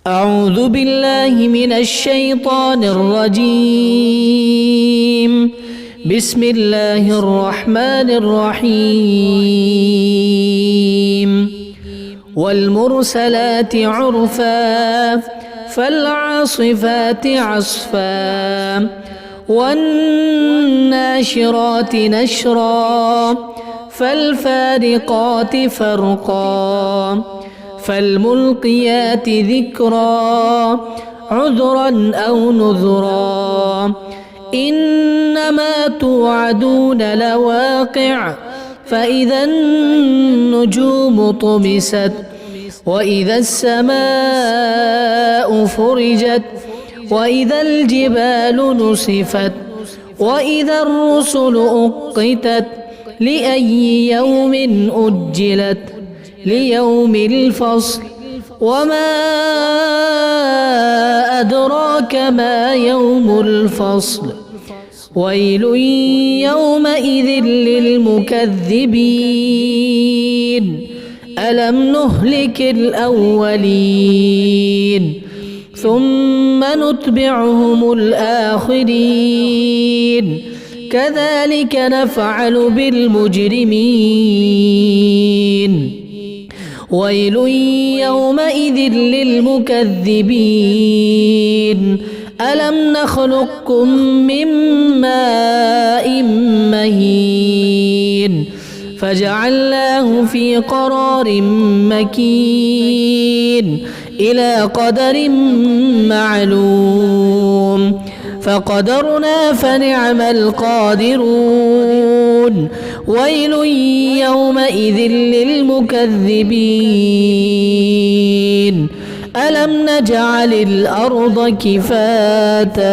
أعوذ بالله من الشيطان الرجيم. بسم الله الرحمن الرحيم. والمرسلات عرفا فالعاصفات عصفا والناشرات نشرا فالفارقات فرقا فالملقيات ذكرا عذرا أو نذرا إنما توعدون لواقع فإذا النجوم طمست وإذا السماء فرجت وإذا الجبال نسفت وإذا الرسل أقتت لأي يوم أجلت ليوم الفصل وما أدراك ما يوم الفصل ويل يومئذ للمكذبين ألم نهلك الأولين ثم نتبعهم الآخرين كذلك نفعل بالمجرمين ويل يومئذ للمكذبين ألم نخلقكم من ماء مهين فجعلناه في قرار مكين إلى قدر معلوم فقدرنا فنعم القادرون ويل يومئذ للمكذبين ألم نجعل الأرض كفاتا